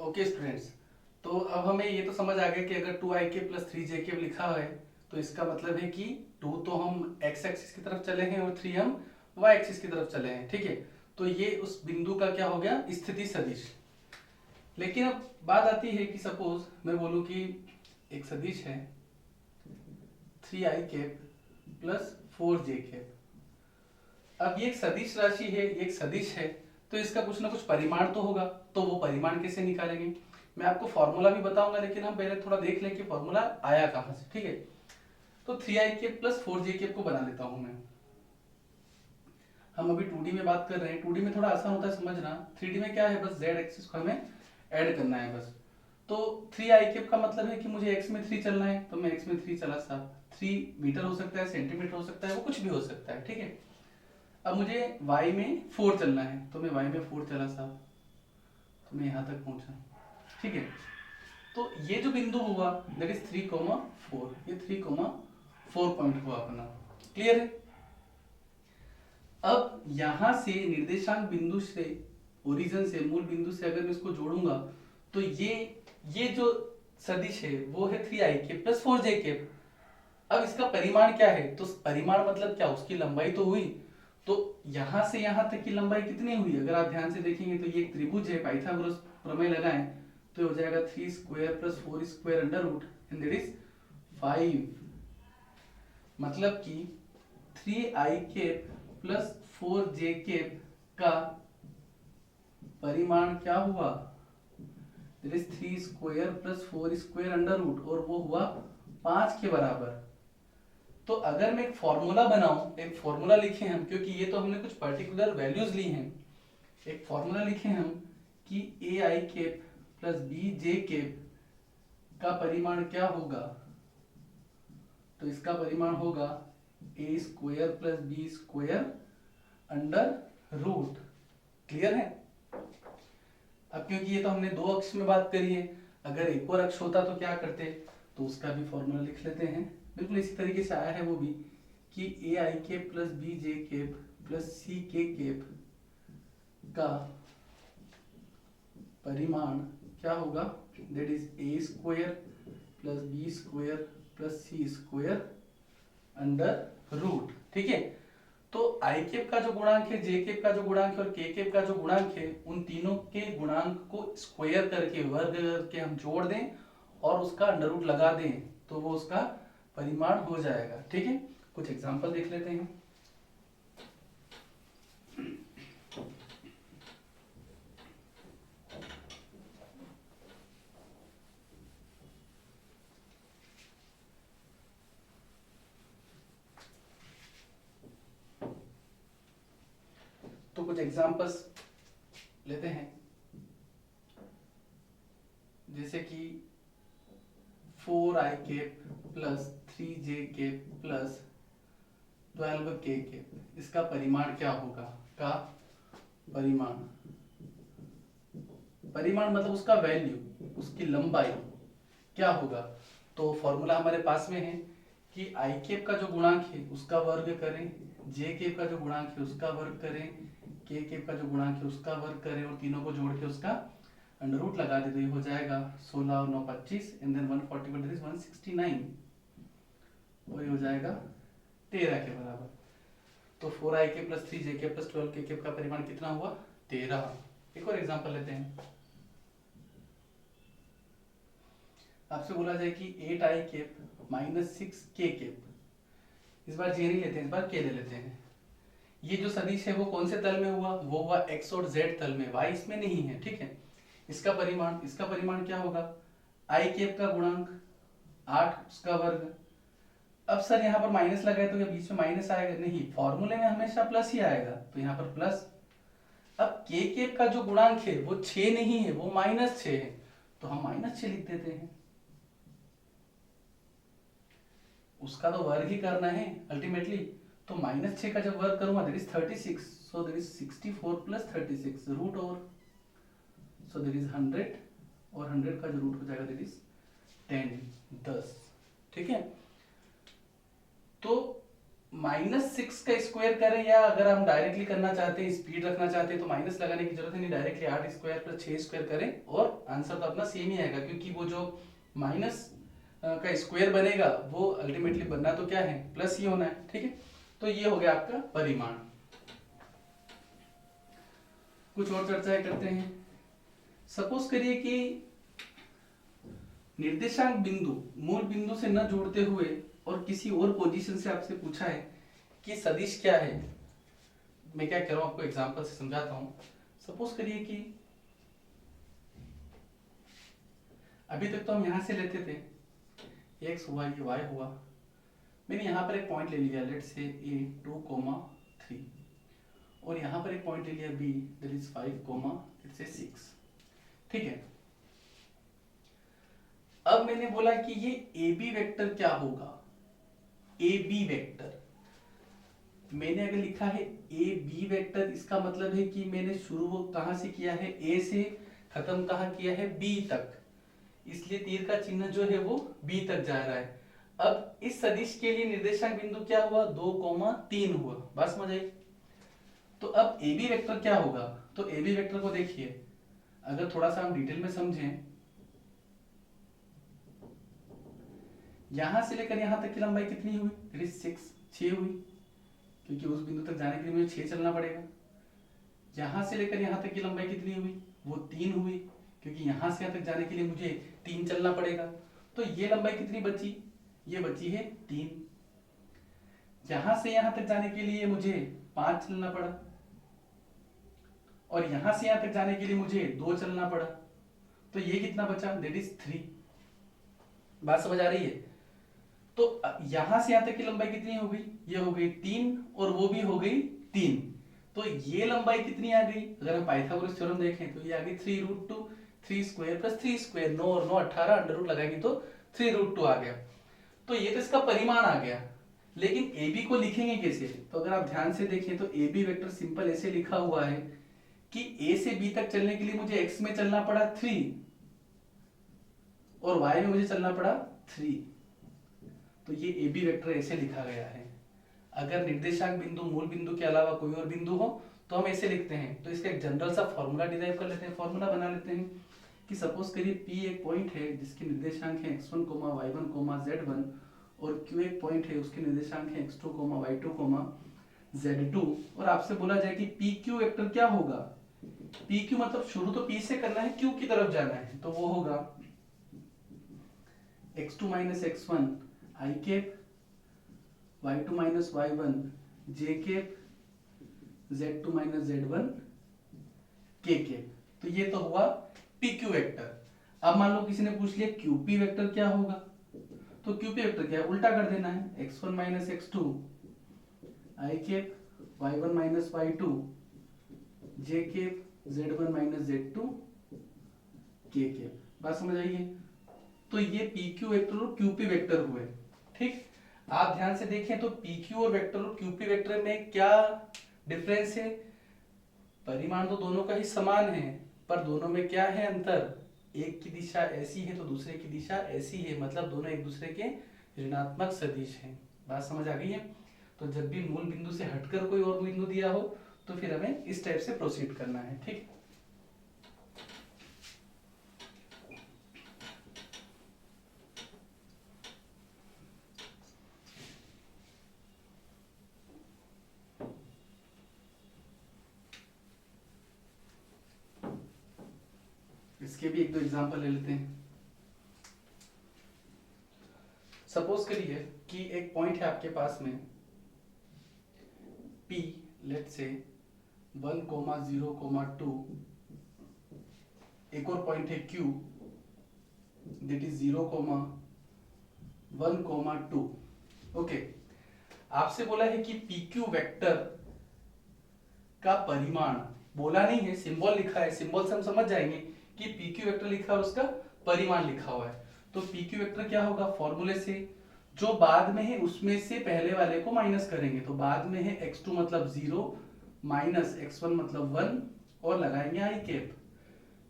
Okay students, तो अब हमें ये तो समझ आ गया कि अगर 2ik प्लस 3jk लिखा है तो इसका मतलब है कि 2 तो हम x एक्सिस की तरफ चले हैं और 3 हम y एक्सिस की तरफ चले हैं। ठीक है, तो ये उस बिंदु का क्या हो गया, स्थिति सदिश। लेकिन अब बात आती है कि सपोज मैं बोलूं कि एक सदिश है 3ik प्लस 4j। अब ये एक सदिश राशि है, ये एक सदिश है, तो इसका कुछ ना कुछ परिमाण तो होगा। तो वो परिमाण कैसे निकालेंगे, मैं आपको फॉर्मूला भी बताऊंगा, लेकिन हम पहले थोड़ा देख लें कि फॉर्मूला आया कहां से। ठीक है, तो 3ik प्लस 4j को बना लेता हूं मैं। हम अभी 2D में बात कर रहे हैं, 2D में थोड़ा आसान होता है समझना, 3D में क्या है, बस z एक्सिस को हमें ऐड करना है बस। तो 3ik का मतलब है कि मुझे x में 3 चलना है, तो मैं x में 3 चला साहब। 3 मीटर हो सकता है, सेंटीमीटर हो सकता है, वो कुछ भी हो सकता है। ठीक है, अब मुझे y में 4 चलना है, तो मैं y में 4 चला साहब, तो मैं यहां तक पहुंचा। ठीक है, तो ये जो बिंदु हुआ दैट इज 3,4, ये 3,4 पॉइंट हुआ अपना। क्लियर है। अब यहां से निर्देशांक बिंदु से, ओरिजिन से, मूल बिंदु से अगर मैं इसको जोड़ूंगा तो ये जो सदिश है वो है 3ik प्लस 4j। अब इसका परिमाण क्या है, तो परिमाण मतलब क्या, उसकी लंबाई तो हुई। तो यहां से यहां तक की लंबाई कितनी हुई, अगर आप ध्यान से देखेंगे तो ये एक त्रिभुज है, पाइथागोरस प्रमेय लगाएं तो हो जाएगा 3 square plus 4 square under root and that is 5। मतलब कि 3ik प्लस 4j का परिमाण क्या हुआ, that is 3 square plus 4 square under root, और वो हुआ 5 के बराबर। तो अगर मैं एक फॉर्मूला बनाऊं, एक फॉर्मूला लिखे हम, क्योंकि ये तो हमने कुछ पर्टिकुलर वैल्यूज ली हैं, एक फॉर्मूला लिखे हम कि A I cap plus B J cap का परिमाण क्या होगा, तो इसका परिमाण होगा A square plus B square under root. Clear है। अब क्योंकि ये तो हमने दो अक्ष में बात करी है, अगर एक और अक्ष होता तो क्या करते, तो उसका भी फॉर्मूला लिख लेते हैं। बिल्कुल इसी तरीके से आया है वो भी कि A I cap plus B J cap plus C K cap का परिमाण क्या होगा, that is A square plus B square plus C square under root. ठीक है, तो आई केप का जो गुणांक है, जे केप का जो गुणांक है और के केप का जो गुणांक है, उन तीनों के गुणांक को स्क्वायर करके, वर्ग करके हम जोड़ दें और उसका अंडर रूट लगा दें तो वो उसका परिमाण हो जाएगा। ठीक है, कुछ एग्जांपल देख लेते हैं। तो कुछ एग्जांपल्स लेते हैं, जैसे कि 4i cap plus 3j cap plus 12k cap, इसका परिमाण क्या होगा, का परिमाण, परिमाण मतलब उसका वैल्यू, उसकी लंबाई क्या होगा। तो फॉर्मूला हमारे पास में है कि आई केप का जो गुणांक है उसका वर्ग करें, जे केप का जो गुणांक है उसका वर्ग करें, के केप का जो गुणांक है उसका वर्ग करें और तीनों को जोड़ के उसका अंडर रूट लगा दे, तो ये हो जाएगा 16 और 9 25 एंड देन 140 दैट इज 169, और ये हो जाएगा 13 के बराबर। तो 4ik plus 3jk plus 12k का परिमाण कितना हुआ, 13। एक और एग्जांपल लेते हैं, आपसे बोला जाए कि 8i cap minus 6k cap, इस बार जे नहीं लेते हैं, इस बार के ले लेते हैं। ये जो सदिश है वो कौन से तल में हुआ, वो हुआ x और z तल में, y इसमें नहीं है। ठीक है, इसका परिमाण क्या होगा, i केप का गुणांक 8 उसका वर्ग। अब सर यहाँ पर माइनस लगाए तो क्या बीच में माइनस आएगा, नहीं, फॉर्मूले में हमेशा प्लस ही आएगा, तो यहाँ पर प्लस। अब k केप का जो गुणांक है वो 6 नहीं है, वो -6 है, तो हम -6 लिख देते हैं, उसका तो वर्ग ही करना है अल्टीमेटली। तो -6 का जब वर्ग करूंगा that is 36, so that is 64 plus 36 root over, so that is 100, और 100 का जो रूट हो जाएगा दैट इज 10। ठीक है, तो -6 का स्क्वायर करें, या अगर हम डायरेक्टली करना चाहते हैं, स्पीड रखना चाहते हैं, तो माइनस लगाने की जरूरत है नहीं, डायरेक्टली 8 स्क्वायर प्लस 6 स्क्वायर करें और आंसर तो अपना सेम ही आएगा, क्योंकि वो जो माइनस का स्क्वायर बनेगा वो अल्टीमेटली बनना तो क्या है, प्लस ही होना है। ठीक है, तो ये हो गया आपका परिमाण। कुछ और चर्चाएं करते हैं। सपोज करिए कि निर्देशांक बिंदु मूल बिंदु से न जोड़ते हुए और किसी और पोजीशन से आपसे पूछा है कि सदिश क्या है। मैं क्या कह रहा हूं, आपको एग्जांपल से समझाता हूं। सपोज करिए कि अभी तक तो हम यहां से लेते थे x हुआ, ये y हुआ, मैंने यहां पर एक पॉइंट ले लिया, लेट से a 2,3, और यहां पर एक पॉइंट ले लिया b दैट इज 5,6। ठीक है, अब मैंने बोला कि ये ए बी वेक्टर क्या होगा। ए बी वेक्टर मैंने अगर लिखा है ए बी वेक्टर, इसका मतलब है कि मैंने शुरू कहां से किया है, ए से, खत्म कहां किया है, बी तक, इसलिए तीर का चिन्ह जो है वो बी तक जा रहा है। अब इस सदिश के लिए निर्देशांक बिंदु क्या हुआ, 2,3 हुआ। बात समझ आई। तो अब ए बी वेक्टर क्या होगा, तो ए बी वेक्टर को देखिए, अगर थोड़ा सा हम डिटेल में समझें, यहां से लेकर यहां तक की लंबाई कितनी हुई, 6 हुई, क्योंकि उस बिंदु तक जाने के लिए मुझे 6 चलना पड़ेगा। यहां से लेकर यहां तक की लंबाई कितनी हुई, वो 3 हुई, क्योंकि यहां से यहां तक जाने के लिए मुझे 3 चलना पड़ेगा। तो ये लंबाई कितनी बची, ये बची है 3। यहां से यहां तक जाने के लिए मुझे 5 चलना पड़ा, और यहां से यहां तक जाने के लिए मुझे 2 चलना पड़ा। तो ये कितना बचा, दैट इज 3। बात समझ आ रही है। तो यहां से यहां तक की लंबाई कितनी हो गई, ये हो गई 3, और वो भी हो गई 3। तो ये लंबाई कितनी आ गई, अगर हम पाइथागोरस थ्योरम देखें तो ये आ गई 3√2, 3 स्क्वायर प्लस 3 स्क्वायर, 9 और 9 18, अंडर रूट लगाएंगे तो 3√2 आ गया। तो ये तो इसका परिमाण आ गया। लेकिन ए बी को लिखेंगे कैसे, तो अगर आप ध्यान से देखें तो ए बी वेक्टर सिंपल ऐसे लिखा हुआ है कि ए से बी तक चलने के लिए मुझे एक्स में चलना पड़ा 3 और वाई में मुझे चलना पड़ा 3। तो ये ए बी वेक्टर ऐसे लिखा गया है। अगर निर्देशांक बिंदु मूल बिंदु के अलावा कोई और बिंदु हो तो हम ऐसे लिखते हैं। तो इसका एक जनरल सा फॉर्मूला डिराइव कर लेते हैं, फॉर्मूला बना लेते हैं कि सपोज करिए P एक पॉइंट है जिसके निर्देशांक है x1, y1, z1, और Q एक पॉइंट है उसके निर्देशांक है x2, y2, z2, और आपसे बोला जाए कि PQ वेक्टर क्या होगा। PQ मतलब शुरू तो P से करना है, Q की तरफ जाना है, तो वो होगा x2 - x1 i cap, y2 - y1 j cap, z2 - z1 k cap. तो ये तो हुआ PQ वेक्टर। अब मान लो किसी ने पूछ लिया QP वेक्टर क्या होगा, तो QP वेक्टर क्या है, उल्टा कर देना है, x1 - x2 i cap, y1 - y2 j cap, z1 - z2 k cap. बात समझ आई है। तो ये PQ वेक्टर और QP वेक्टर हुए। ठीक, आप ध्यान से देखें तो PQ और वेक्टर और QP वेक्टर में क्या डिफरेंस है, परिमाण तो दोनों का ही समान है, पर दोनों में क्या है अंतर, एक की दिशा ऐसी है तो दूसरे की दिशा ऐसी है, मतलब दोनों एक दूसरे के ऋणात्मक सदिश हैं। बात समझ आ गई है। तो जब भी मूल बिंदु से हटकर कोई और बिंदु दिया हो तो फिर हमें इस टाइप से प्रोसीड करना है। ठीक, इसके भी एक दो एग्जांपल ले लेते हैं। सपोज करिए कि एक पॉइंट है आपके पास में P, लेट से 1, 0, 2, एक और पॉइंट है Q दैट इज 0, 1, 2। ओके, आपसे बोला है कि PQ वेक्टर का परिमाण, बोला नहीं है, सिंबल लिखा है, सिंबल से हम समझ जाएंगे कि PQ वेक्टर लिखा है और उसका परिमाण लिखा हुआ है। तो PQ वेक्टर क्या होगा, फॉर्मूले से जो बाद में है उसमें से पहले वाले को माइनस करेंगे। तो बाद में है x2 मतलब 0 माइनस x1 मतलब 1 और लगाएंगे i कैप।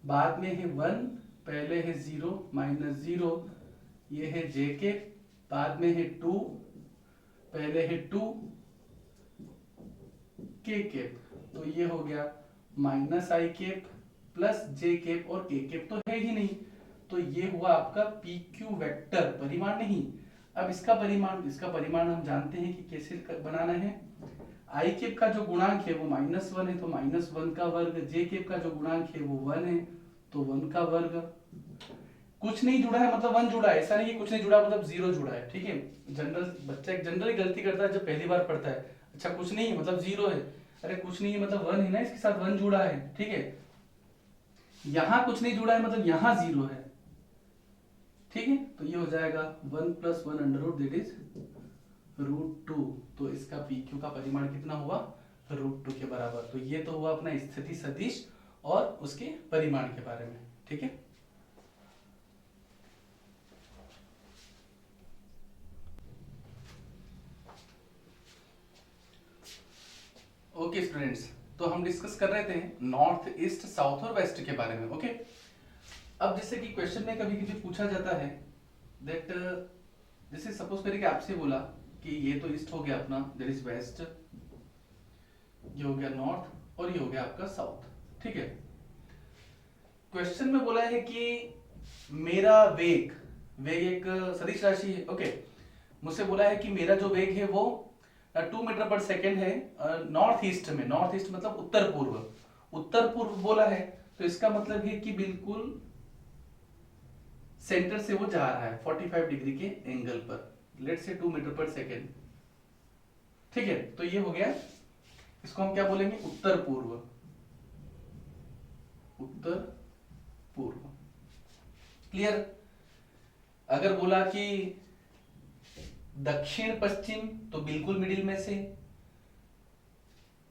बाद में है 1, पहले है 0 माइनस 0, ये है j कैप। बाद में है 2, पहले है 2 के केप, तो ये हो गया माइनस आई केप प्लस जे केप, और के केप तो है ही नहीं, तो ये हुआ आपका पी क्यू वेक्टर, परिमाण नहीं। अब इसका परिमाण हम जानते हैं कि कैसे बनाना है। आई केप का जो गुणांक है वो -1 है, तो -1 का वर्ग, जे केप का जो गुणांक है वो 1 है, तो 1 का वर्ग। कुछ नहीं जुड़ा है मतलब 1 जुड़ा है, ऐसा नहीं कि कुछ नहीं जुड़ा मतलब 0 जुड़ा है, ठीक है। जनरल बच्चा एक जनरली गलती करता है जब पहली बार पढ़ता है, अच्छा कुछ नहीं है मतलब 0 है, अरे कुछ नहीं है मतलब 1 है ना, इसके साथ 1 जुड़ा है, ठीक है। यहां कुछ नहीं जुड़ा है मतलब यहां 0 है, ठीक है। तो ये हो जाएगा 1 + 1 अंडर रूट दैट इज √2, तो इसका पी क्यू का परिमाण कितना हुआ, √2 के बराबर। तो ये तो हुआ अपना स्थिति सदिश और उसके परिमाण के बारे में, ठीक है। ओके स्टूडेंट्स, तो हम डिस्कस कर रहे थे नॉर्थ, ईस्ट, साउथ और वेस्ट के बारे में, ओके। अब जैसे कि क्वेश्चन में कभी कभी पूछा जाता है दैट, जैसे सपोज करिए कि आपसे बोला कि ये तो ईस्ट हो गया अपना, दैट इज वेस्ट, ये हो गया नॉर्थ और ये हो गया आपका साउथ, ठीक है। क्वेश्चन में बोला है कि मेरा वेग, वेग एक सदिश राशि है, ओके। मुझसे बोला है कि मेरा जो वेग है वो 2 मीटर पर सेकेंड है नॉर्थ ईस्ट में, नॉर्थ ईस्ट मतलब उत्तर पूर्व, उत्तर पूर्व बोला है, तो इसका मतलब है कि बिल्कुल सेंटर से वो जा रहा है 45 डिग्री के एंगल पर, लेट्स से 2 मीटर पर सेकेंड, ठीक है। तो ये हो गया, इसको हम क्या बोलेंगे, उत्तर पूर्व, उत्तर पूर्व, क्लियर। अगर बोला कि दक्षिण पश्चिम, तो बिल्कुल मिडिल में से,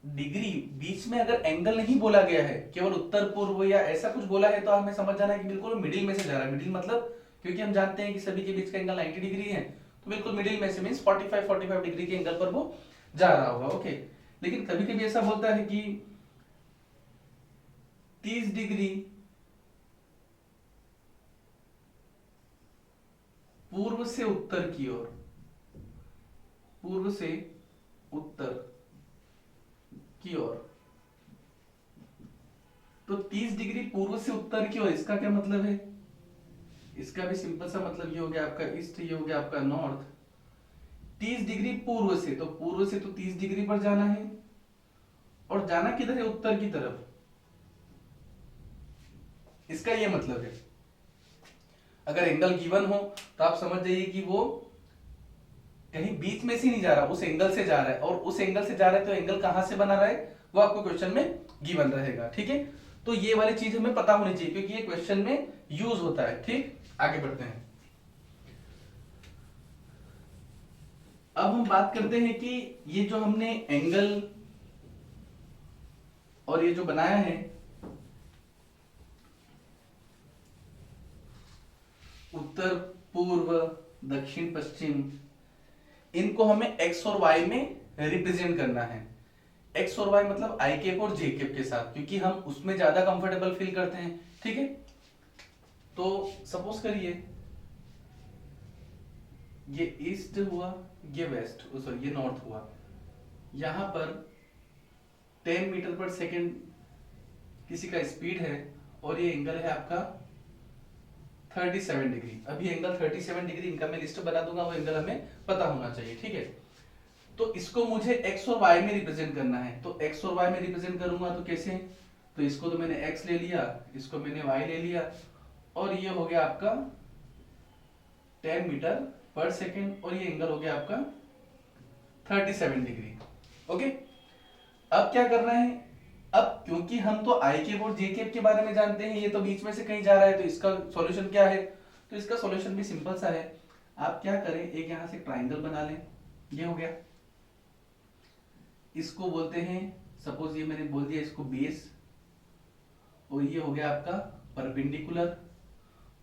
डिग्री बीच में अगर एंगल नहीं बोला गया है, केवल उत्तर पूर्व या ऐसा कुछ बोला है, तो हमें समझ जाना है कि बिल्कुल मिडिल में से जा रहा है। मिडिल मतलब, क्योंकि हम जानते हैं कि सभी के बीच का एंगल 90 डिग्री है, तो बिल्कुल मिडिल में से मींस 45 डिग्री के एंगल पर वो जा रहा होगा, ओके। लेकिन कभी कभी ऐसा बोलता है कि 30 डिग्री पूर्व से उत्तर की ओर, पूर्व से उत्तर की ओर, तो 30 डिग्री पूर्व से उत्तर की ओर, इसका क्या मतलब है, इसका भी सिंपल सा मतलब ये हो गया आपका ईस्ट, ये हो गया आपका नॉर्थ। 30 डिग्री पूर्व से, तो पूर्व से तो 30 डिग्री पर जाना है, और जाना किधर है, उत्तर की तरफ, इसका ये मतलब है। अगर एंगल गिवन हो तो आप समझ जाइए कि वो कहीं बीच में से नहीं जा रहा, उस एंगल से जा रहा है, और उस एंगल से जा रहा है तो एंगल कहां से बना रहा है वो आपको क्वेश्चन में गिवन रहेगा, ठीक है। तो ये वाली चीज हमें पता होनी चाहिए क्योंकि ये क्वेश्चन में यूज होता है, ठीक। आगे बढ़ते हैं। अब हम बात करते हैं कि ये जो हमने एंगल और ये जो बनाया है, उत्तर पूर्व दक्षिण पश्चिम, इनको हमें एक्स और वाई में रिप्रेजेंट करना है। एक्स और वाई मतलब आई केप और जे केप के साथ, क्योंकि हम उसमें ज्यादा कंफर्टेबल फील करते हैं, ठीक है। तो सपोज करिए ये ईस्ट हुआ, ये वेस्ट, सॉरी ये नॉर्थ हुआ, यहां पर 10 मीटर पर सेकेंड किसी का स्पीड है, और ये एंगल है आपका 37 डिग्री। अभी एंगल 37 डिग्री, इनका मैं लिस्ट बना दूंगा, वो एंगल हमें पता होना चाहिए, ठीक है। तो इसको मुझे एक्स और वाई में रिप्रेजेंट करना है, तो एक्स और वाई में रिप्रेजेंट करूंगा तो कैसे, तो इसको तो मैंने एक्स ले लिया, इसको मैंने वाई ले लिया, और ये हो गया आपका 10 मीटर पर सेकेंड, और ये एंगल हो गया आपका 37 डिग्री, ओके। अब क्या करना है, अब क्योंकि हम तो आई केप और जे केप के बारे में जानते हैं, ये तो बीच में से कहीं जा रहा है, तो इसका सॉल्यूशन क्या है, तो इसका सॉल्यूशन भी सिंपल सा है। आप क्या करें, एक यहां से ट्राइंगल बना लें, ये हो गया, इसको बोलते हैं, सपोज ये मैंने बोल दिया इसको बेस, और ये हो गया आपका परपेंडिकुलर,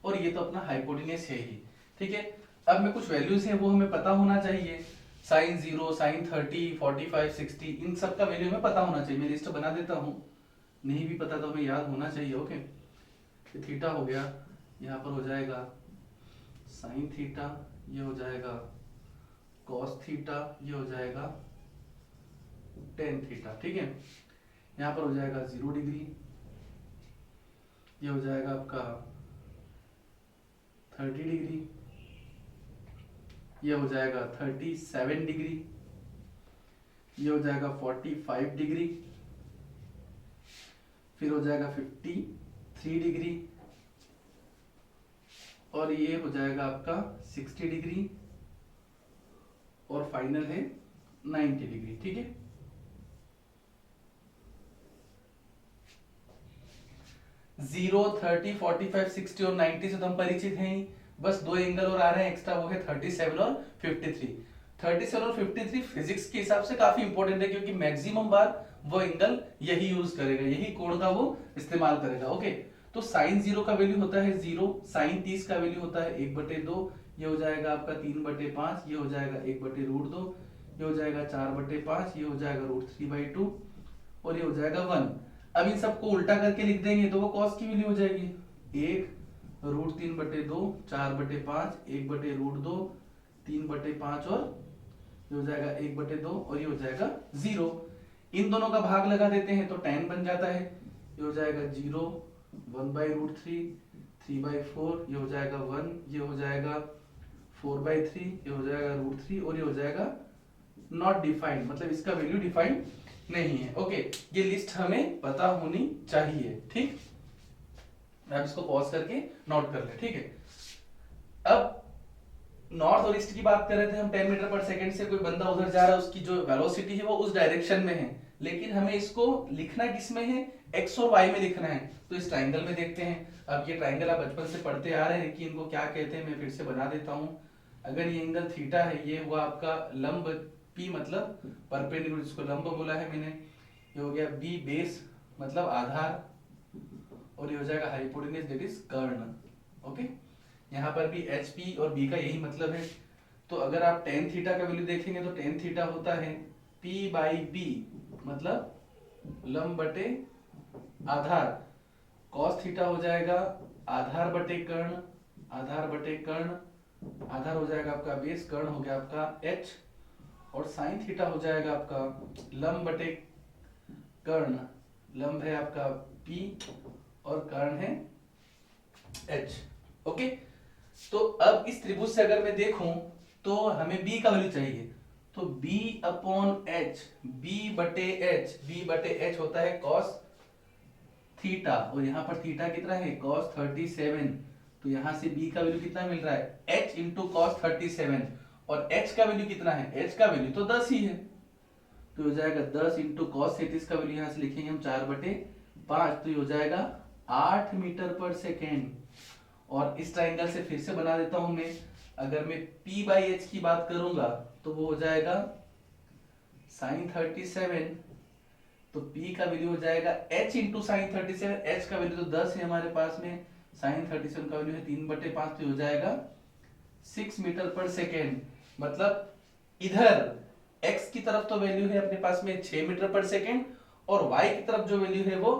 और ये तो अपना हाइपोटेन्यूस है ही, ठीक है। अब में कुछ वैल्यूज है वो हमें पता होना चाहिए, साइन 0, साइन 30, 45, 60, इन सब का वैल्यू हमें पता होना चाहिए। मैं लिस्ट बना देता हूं, नहीं भी पता तो हमें याद होना चाहिए, ओके। थीटा हो गया, यहाँ पर हो जाएगा साइन थीटा, ये हो जाएगा कॉस थीटा, ये हो जाएगा टेन थीटा, ठीक है। यहाँ पर हो जाएगा 0 डिग्री, ये हो जाएगा आपका 30 डिग्री, ये हो जाएगा 37 डिग्री, ये हो जाएगा 45 डिग्री, फिर हो जाएगा 53 डिग्री, और ये हो जाएगा आपका 60 डिग्री, और फाइनल है 90 डिग्री, ठीक है। जीरो, 30, 45, 60 और 90 से तो हम परिचित हैं ही। बस दो एंगल और आ रहे हैं एक्स्ट्रा, वो है 37 और 53। 37 और 53 फिजिक्स के हिसाब से काफी इंपॉर्टेंट है, क्योंकि मैक्सिमम बार वो एंगल यही यूज करेगा, यही कोण का वो इस्तेमाल करेगा। ओके, तो साइन 0 का वैल्यू होता है 0, साइन 30 का वैल्यू होता है 1/2, ये हो जाएगा आपका 3/5, ये हो जाएगा 1/√2, ये हो जाएगा 4/5, ये हो जाएगा √3/2, और ये हो जाएगा 1। अब इन सबको उल्टा करके लिख देंगे तो वो कॉस की वैल्यू हो जाएगी 1√3/2, 4/5, 1/√2, 3/5, और ये हो जाएगा 1/2, और ये हो जाएगा 0। इन दोनों का भाग लगा देते हैं तो tan बन जाता है, ये हो जाएगा 0, 1/√3, 3/4, ये हो जाएगा 1, ये हो जाएगा 4/3, ये हो जाएगा √3, और ये हो जाएगा नॉट डिफाइंड, मतलब इसका वैल्यू डिफाइंड नहीं है। ओके, ये लिस्ट हमें पता होनी चाहिए, ठीक। आप इसको पॉज करके नोट कर ले, ठीक है। अब नॉर्थ और ईस्ट की बात कर रहे थे हम, 10 मीटर पर सेकंड से कोई बंदा उधर जा रहा है, उसकी जो वेलोसिटी है वो उस डायरेक्शन में है, लेकिन हमें इसको लिखना किस में है, एक्स और वाई में लिखना है। तो इस ट्राइंगल में देखते हैं। अब ये ट्राइंगल आप बचपन से पढ़ते आ रहे हैं कि इनको क्या कहते हैं, मैं फिर से बना देता हूं। अगर ये एंगल थीटा है, ये हुआ आपका लंब, पी मतलब परपेंडिकुलर, जिसको लंब बोला है मैंने, ये हो गया बी बेस मतलब आधार, और ये हो जाएगा हाइपोटेन्यूज दैट इज कर्ण। ओके, यहाँ पर भी एच पी और बी का यही मतलब है। तो अगर आप tan थीटा का वैल्यू देखेंगे तो tan थीटा होता है p/b मतलब लंब बटे आधार, cos थीटा हो जाएगा आधार बटे कर्ण, आधार बटे कर्ण, आधार हो जाएगा आपका बेस, कर्ण हो गया आपका h, और sin थीटा हो जाएगा आपका लंब बटे कर्ण, लंब है आपका p और कर्ण है h। ओके, तो अब इस त्रिभुज से अगर मैं देखूं तो हमें b का वैल्यू चाहिए, तो b/h, b/h होता है cos थीटा, और यहाँ पर थीटा कितना है cos 37, तो यहाँ से b का वैल्यू कितना मिल रहा है h into cos 37, और h का वैल्यू कितना है, h का वैल्यू तो 10 ही है, तो हो जाएगा 10 into cos 37 का वैल्यू यहाँ से लिखेंगे हम 4/5, तो ये हो जाएगा 8 मीटर पर सेकेंड। और इस ट्राइंगल से फिर से बना देता हूं मैं, अगर मैं p/h की बात करूंगा तो वो हो जाएगा sin 37, तो p का वैल्यू हो जाएगा h into sin 37, h का वैल्यू तो 10 है हमारे पास में, sin 37 का वैल्यू है 3/5, तो हो जाएगा 6 मीटर पर सेकेंड। मतलब इधर x की तरफ तो वैल्यू है अपने पास में 6 मीटर पर सेकेंड, और y की तरफ जो वैल्यू है वो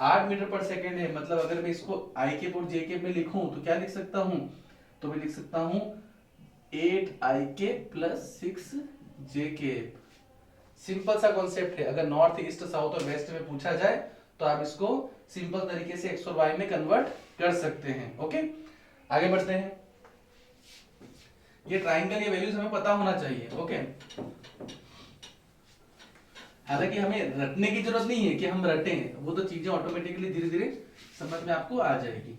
8 मीटर पर सेकेंड है। मतलब अगर मैं इसको i के और j के में लिखूं तो क्या लिख सकता हूं, तो मैं लिख सकता हूं 8ik + 6jk। सिंपल सा कॉन्सेप्ट है, अगर नॉर्थ ईस्ट साउथ और वेस्ट में पूछा जाए तो आप इसको सिंपल तरीके से एक्स और वाई में कन्वर्ट कर सकते हैं। ओके, आगे बढ़ते हैं। ये ट्राइंगल, ये वैल्यूज हमें पता होना चाहिए। ओके, हालांकि हमें रटने की जरूरत नहीं है कि हम रटें, वो तो चीजें ऑटोमेटिकली धीरे धीरे समझ में आपको आ जाएगी।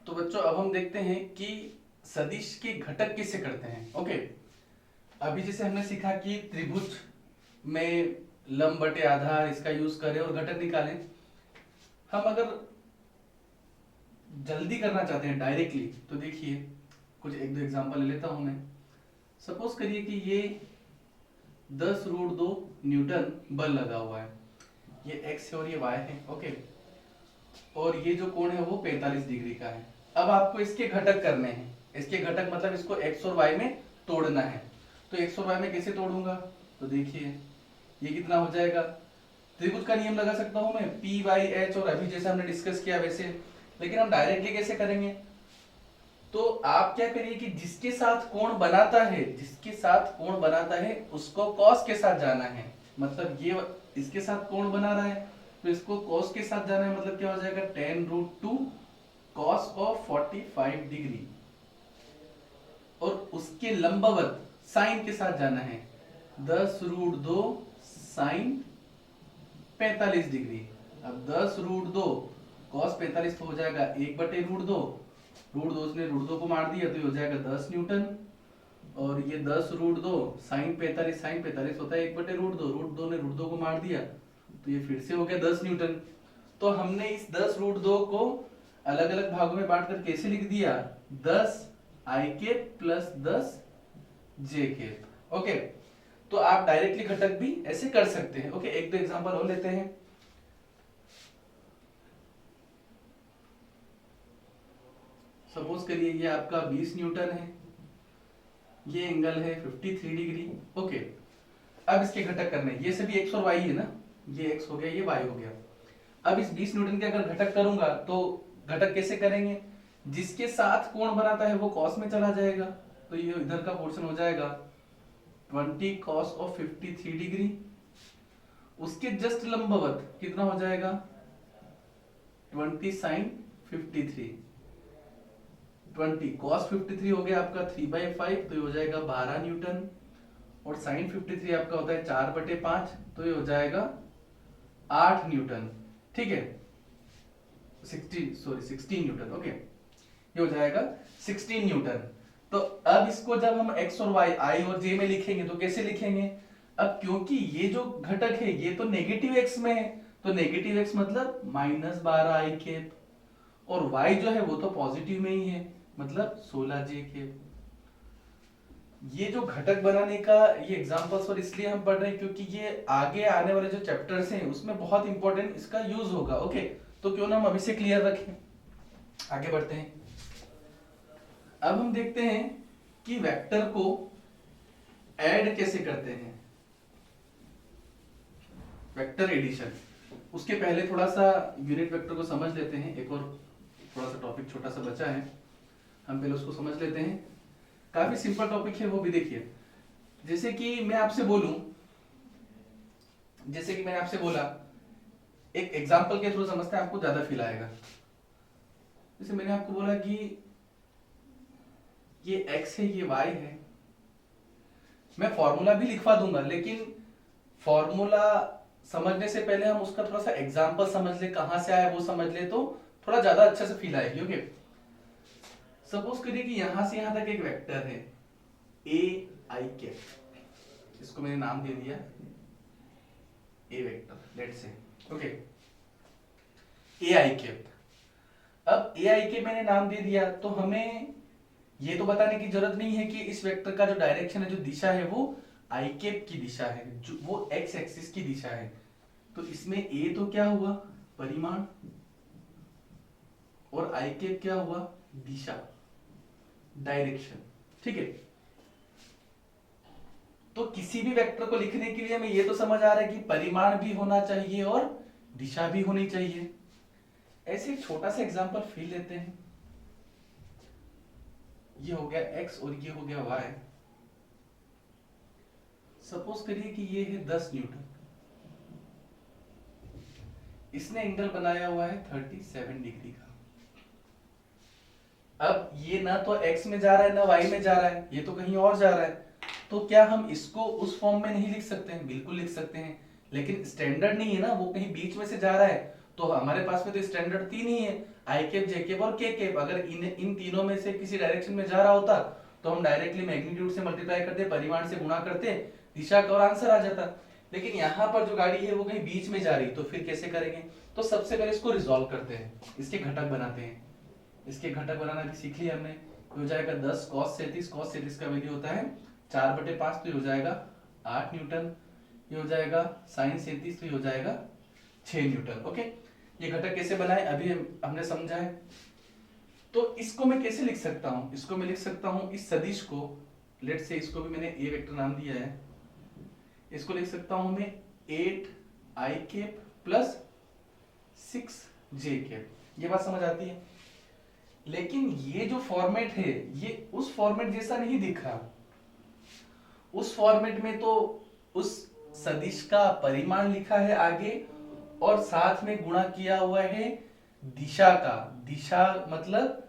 तो बच्चों अब हम देखते हैं कि सदिश के घटक किससे करते हैं। ओके, अभी जैसे हमने सीखा कि त्रिभुज में लंब बटे आधार इसका यूज करें और घटक निकालें। हम अगर जल्दी करना चाहते हैं डायरेक्टली तो देखिए कुछ एक दो एग्जांपल ले लेता हूं मैं। सपोज करिए कि ये 10√2 न्यूटन बल लगा हुआ है, ये x है और ये y है, ओके। और ये जो कोण है वो 45 डिग्री का है। अब आपको इसके घटक करने हैं, इसके घटक मतलब इसको x और y में तोड़ना है। तो x और y में कैसे तोड़ूंगा, तो देखिए ये कितना हो जाएगा, त्रिभुज का नियम लगा सकता हूं मैं, P बाई H, और अभी जैसे हमने डिस्कस किया वैसे। लेकिन हम डायरेक्टली कैसे करेंगे, तो आप क्या करिए कि जिसके साथ कोण बनाता है, जिसके साथ कोण बनाता है उसको कॉस के साथ जाना है। मतलब ये इसके साथ कोण बना रहा है तो इसको कॉस के साथ जाना है, मतलब क्या हो जाएगा tan√2 cos ऑफ 45 डिग्री। और उसके लंबवत साइन के साथ जाना है 10√2 साइन 45 डिग्री। अब 10√2 cos 45 तो हो जाएगा 1/√2, √2 ने √2 को मार दिया तो ये हो जाएगा 10 न्यूटन। और ये 10√2 साइन 45 होता है 1/√2, √2 ने √2 को मार दिया तो ये फिर से हो गया 10 न्यूटन। तो हमने इस 10√2 को अलग अलग भागों में बांटकर कैसे लिख दिया, 10 i cap plus 10 j cap, okay. तो आप डायरेक्टली घटक भी ऐसे कर सकते हैं, ओके। एक दो एग्जांपल और लेते हैं। सपोज करिए ये आपका 20 न्यूटन है, ये एंगल है 53 डिग्री, ओके। अब इसके घटक करने, ये सभी x और y है ना, ये x हो गया ये y हो गया। अब इस 20 न्यूटन के अगर घटक करूंगा तो घटक कैसे करेंगे, जिसके साथ कोण बनाता है वो cos में चला जाएगा, तो ये इधर का पोर्शन हो जाएगा 20 cos ऑफ 53 डिग्री। उसके जस्ट लंबवत कितना हो जाएगा 20 sin 53, 20 cos 53 हो गया आपका 3/5 तो ये हो जाएगा 12 न्यूटन। और sin 53 आपका होता है 4/5 तो ये हो जाएगा 8 न्यूटन, ठीक है। 16 न्यूटन, ओके। ये हो जाएगा 16 न्यूटन। तो अब इसको जब हम x और y i और j में लिखेंगे तो कैसे लिखेंगे, अब क्योंकि ये जो घटक है ये तो नेगेटिव x में है, तो नेगेटिव x मतलब -12 i केप, और y जो है वो तो पॉजिटिव में ही है मतलब 16 j केप। ये जो घटक बनाने का ये एग्जांपल्स और इसलिए हम पढ़ रहे हैं क्योंकि ये आगे आने वाले जो चैप्टर्स हैं उसमें बहुत इंपॉर्टेंट इसका यूज होगा, ओके। तो क्यों ना हम अभी से क्लियर रखें, आगे बढ़ते हैं। अब हम देखते हैं कि वेक्टर को ऐड कैसे करते हैं, वेक्टर एडिशन। उसके पहले थोड़ा सा यूनिट वेक्टर को समझ लेते हैं, एक और थोड़ा सा टॉपिक छोटा सा बचा है, हम पहले उसको समझ लेते हैं। काफी सिंपल टॉपिक है वो भी, देखिए जैसे कि मैं आपसे बोलूं, जैसे कि मैंने आपसे बोला, एक एग्जांपल के थ्रू समझते हैं आपको ज्यादा फील आएगा। जैसे मैंने आपको बोला कि ये x है ये y है, मैं फॉर्मूला भी लिखवा दूंगा लेकिन फॉर्मूला समझने से पहले हम उसका थोड़ा सा एग्जांपल समझ ले, कहां से आया वो समझ ले तो थोड़ा ज्यादा अच्छे से फील आएगी, ओके। सपोज करिए कि यहां से यहां तक एक वेक्टर है a i के, इसको मैंने नाम दे दिया a vector, let's say, okay, a i के। अब a i के मैंने नाम दे दिया तो हमें ये तो बताने की जरूरत नहीं है कि इस वेक्टर का जो डायरेक्शन है, जो दिशा है वो i कैप की दिशा है, जो वो x एक्सिस की दिशा है। तो इसमें a तो क्या हुआ परिमाण और i कैप क्या हुआ दिशा, डायरेक्शन, ठीक है। तो किसी भी वेक्टर को लिखने के लिए हमें ये तो समझ आ रहा है कि परिमाण भी होना चाहिए और दिशा भी होनी चाहिए। ऐसे एक छोटा सा एग्जांपल फील लेते हैं, ये हो गया x और ये हो गया y। सपोज करिए कि ये है 10 न्यूटन, इसने एंगल बनाया हुआ है 37 डिग्री का। अब ये ना तो x में जा रहा है ना y में जा रहा है, ये तो कहीं और जा रहा है। तो क्या हम इसको उस फॉर्म में नहीं लिख सकते हैं, बिल्कुल लिख सकते हैं, लेकिन स्टैंडर्ड नहीं है ना, वो कहीं बीच में से जा रहा है। तो हमारे पास में तो स्टैंडर्ड तीन ही है, आई कैप, जे कैप और के कैप। अगर इन तीनों में से किसी डायरेक्शन में जा रहा होता तो हम डायरेक्टली मैग्नीट्यूड से मल्टीप्लाई करते, परिमाण से गुणा करते, दिशा का और आंसर आ जाता। लेकिन यहाँ पर जो गाड़ी है वो कहीं बीच में जा रही, तो फिर कैसे करेंगे? तो सबसे पहले इसको रिजॉल्व करते हैं, इसके घटक बनाते हैं। इसके घटक बनाना भी सीख लिया हमने। हो जाएगा 10 cos 37, cos 37 का वैल्यू होता है 4/5, तो ये हो जाएगा 8 न्यूटन। ये हो जाएगा sin 37, तो ये हो जाएगा 6 न्यूटन। ओके, ये घटक कैसे बनाए अभी हमने समझा है। तो इसको मैं कैसे लिख सकता हूं? इसको मैं लिख सकता हूं इस सदिश को, लेट से इसको भी मैंने ए वेक्टर नाम दिया है, इसको लिख सकता हूं मैं 8i प्लस 6j। ये बात समझ आती है? लेकिन ये जो फॉर्मेट है ये उस फॉर्मेट जैसा नहीं दिख रहा। उस फॉर्मेट में तो उस सदिश का परिमाण लिखा है आगे और साथ में गुणा किया हुआ है दिशा का। दिशा मतलब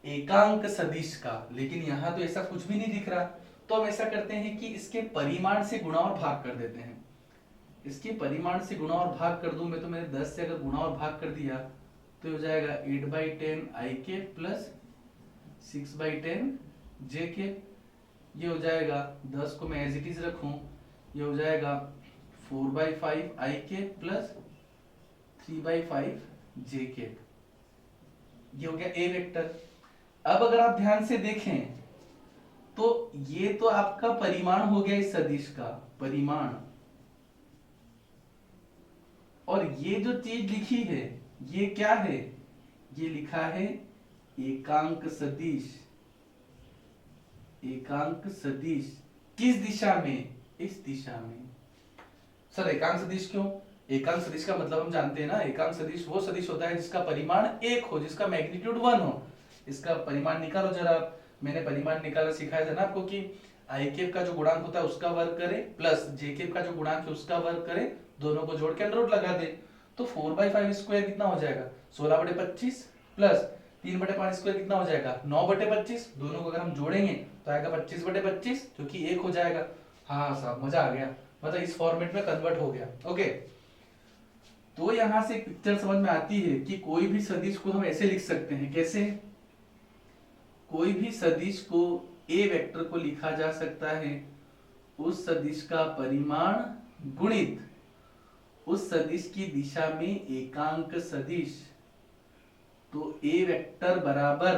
एकांक सदिश का, लेकिन यहां तो ऐसा कुछ भी नहीं दिख रहा। तो हम ऐसा करते हैं कि इसके परिमाण से गुणा और भाग कर देते हैं। इसके परिमाण से गुणा और भाग कर दूं मैं, तो मैंने 10 से अगर गुणा और भाग कर दिया तो हो जाएगा 8/10i प्लस 6/10j। ये हो जाएगा 10 को मैं एज इट इज रखूं, ये हो जाएगा 4/5i प्लस 3/5j। ये हो गया ए वेक्टर। अब अगर आप ध्यान से देखें तो ये तो आपका परिमाण हो गया इस सदिश का परिमाण, और ये जो चीज लिखी है ये क्या है? ये लिखा है एकांक सदिश। एकांक सदिश किस दिशा में? इस दिशा में। सर एकांक सदिश क्यों? एकांक सदिश का मतलब हम जानते हैं ना, एकांक सदिश वो सदिश होता है जिसका परिमाण 1 हो, जिसका मैग्नीट्यूड 1 हो। इसका परिमाण निकालो जरा। मैंने परिमाण निकालना सिखाया था ना आपको कि आई कैप का जो गुणांक होता है उसका वर्ग करे प्लस जे कैप का जो गुणांक है उसका वर्ग करे, दोनों को जोड़ के अंडर रूट लगा दे। तो 4/5 स्क्वायर कितना हो जाएगा? 16/25 प्लस 3/5 स्क्वायर कितना हो जाएगा? 9/25। दोनों को अगर हम जोड़ेंगे तो आएगा 25/25, जो कि 1 हो जाएगा। हाँ साहब मजा आ गया, मतलब इस फॉर्मेट में कन्वर्ट हो गया। ओके, तो यहां से एक पिक्चर समझ में आती है कि कोई भी सदिश को हम ऐसे लिख सकते हैं। कैसे? कोई भी सदिश को ए वेक्टर को लिखा जा सकता है उस सदिश का परिमाण गुणित उस सदिश की दिशा में एकांक सदिश। तो ए वेक्टर बराबर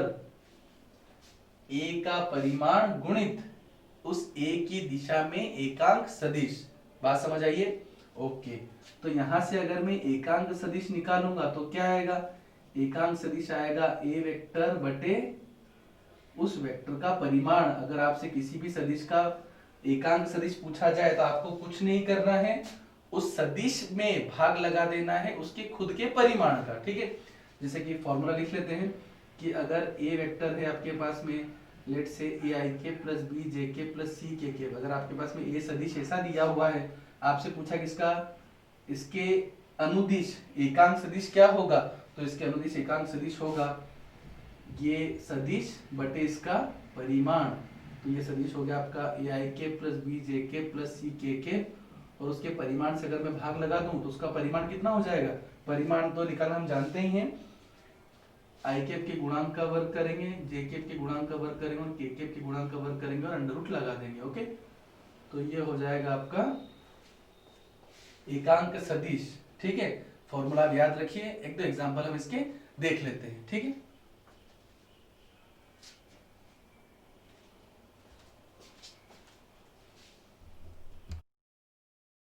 ए का परिमाण गुणित उस ए की दिशा में एकांक सदिश। बात समझ आइए? ओके, तो यहां से अगर मैं एकांक सदिश निकालूंगा तो क्या आएगा? एकांक सदिश आएगा ए वेक्टर बटे उस वेक्टर का परिमाण। अगर आपसे किसी भी सदिश का एकांक सदिश पूछा जाए तो आपको कुछ नहीं करना है, उस सदिश में भाग लगा देना है उसके खुद के परिमाण का। ठीक है, जैसे कि फॉर्मूला लिख लेते हैं कि अगर ए वेक्टर है आपके पास में, लेट से ai प्लस बी जे के प्लस सी के, अगर आपके पास में ए सदिश ऐसा दिया हुआ है, आपसे पूछा किसका? इसके अनुदिश एकांक सदिश क्या होगा? तो इसके अनुदिश एकांक सदिश होगा ये सदिश बटे इसका परिमाण। तो ये सदिश हो गया आपका ai प्लस बी जे के प्लस सी के, और उसके परिमाण से अगर मैं भाग लगा दूं तो उसका परिमाण कितना हो जाएगा? परिमाण तो निकालना हम जानते ही हैं, आई कैप के गुणांक का वर्ग करेंगे, जे कैप के गुणांक का वर्ग करेंगे और के कैप के गुणांक का वर्ग करेंगे और अंडर रूट लगा देंगे। ओके, तो ये हो जाएगा आपका एकांक सदिश। ठीक है, फॉर्मूला याद रखिए, एक दो एग्जांपल हम इसके देख लेते हैं। ठीक है,